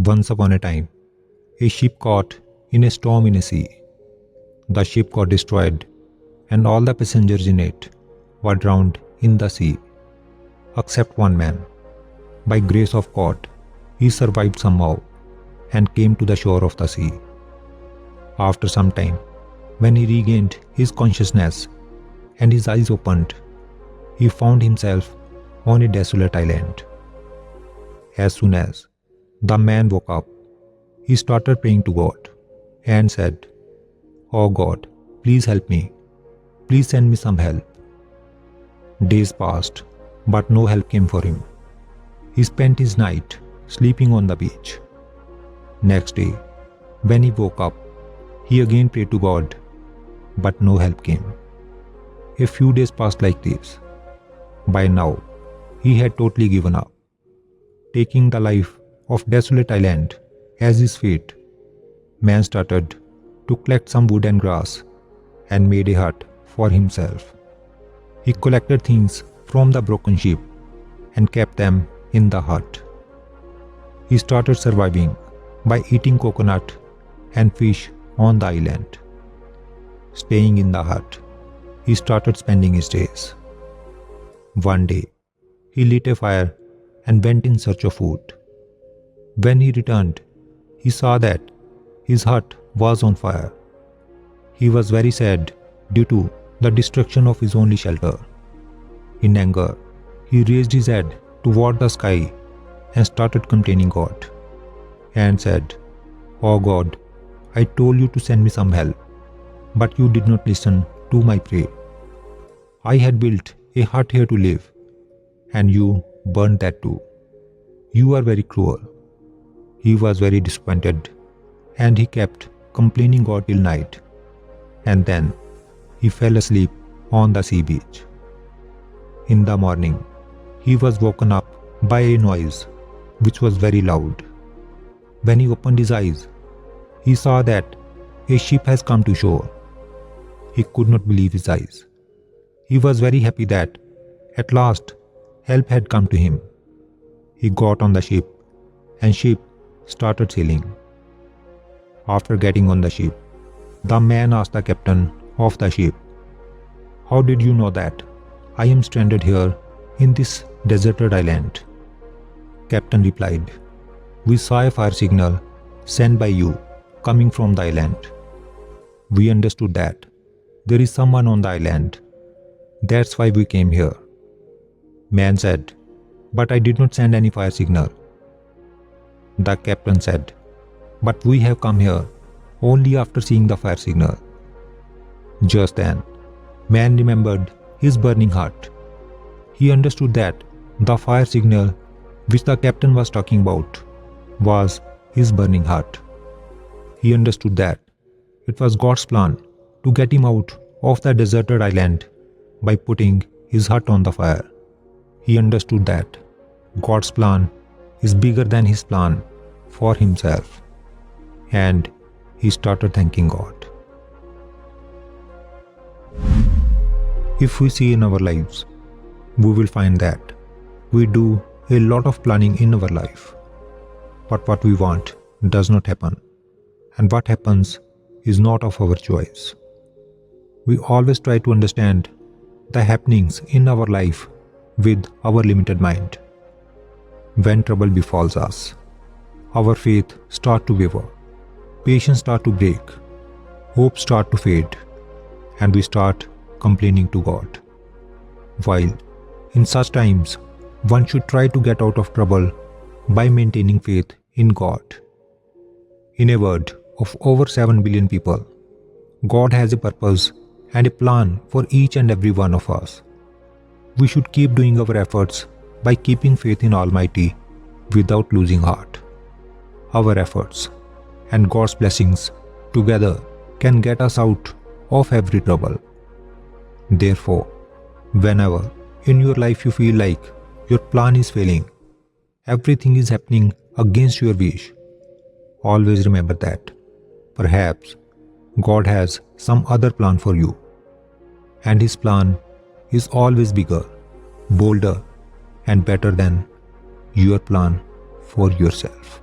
Once upon a time, a ship caught in a storm in a sea. The ship got destroyed, and all the passengers in it were drowned in the sea, except one man. By grace of God, he survived somehow and came to the shore of the sea. After some time, when he regained his consciousness and his eyes opened, he found himself on a desolate island. As soon as the man woke up, he started praying to God and said, "Oh God, please help me. Please send me some help." Days passed, but no help came for him. He spent his night sleeping on the beach. Next day, when he woke up, he again prayed to God, but no help came. A few days passed like this. By now, he had totally given up. Taking the life of desolate island as his fate, man started to collect some wood and grass and made a hut for himself. He collected things from the broken ship and kept them in the hut. He started surviving by eating coconut and fish on the island. Staying in the hut, he started spending his days. One day, he lit a fire and went in search of food. When he returned, he saw that his hut was on fire. He was very sad due to the destruction of his only shelter. In anger, he raised his head toward the sky and started complaining God and said, "Oh God, I told you to send me some help, but you did not listen to my prayer. I had built a hut here to live, and you burned that too. You are very cruel." He was very disappointed, and he kept complaining God till night, and then he fell asleep on the sea beach. In the morning, he was woken up by a noise which was very loud. When he opened his eyes, he saw that a ship has come to shore. He could not believe his eyes. He was very happy that at last help had come to him. He got on the ship, and ship started sailing. After getting on the ship, the man asked the captain of the ship, "How did you know that I am stranded here in this deserted island?" Captain replied, "We saw a fire signal sent by you coming from the island. We understood that there is someone on the island. That's why we came here." Man said, "But I did not send any fire signal." The captain said, "But we have come here only after seeing the fire signal." Just then, man remembered his burning hut. He understood that the fire signal which the captain was talking about was his burning hut. He understood that it was God's plan to get him out of the deserted island by putting his hut on the fire. He understood that God's plan is bigger than his plan for himself, and he started thanking God. If we see in our lives, we will find that we do a lot of planning in our life, but what we want does not happen, and what happens is not of our choice. We always try to understand the happenings in our life with our limited mind. When trouble befalls us, our faith starts to waver, patience starts to break, hope starts to fade, and we start complaining to God. While in such times, one should try to get out of trouble by maintaining faith in God. In a world of over 7 billion people, God has a purpose and a plan for each and every one of us. We should keep doing our efforts by keeping faith in Almighty without losing heart. Our efforts and God's blessings together can get us out of every trouble. Therefore, whenever in your life you feel like your plan is failing, everything is happening against your wish, always remember that perhaps God has some other plan for you, and His plan is always bigger, bolder, and better than your plan for yourself.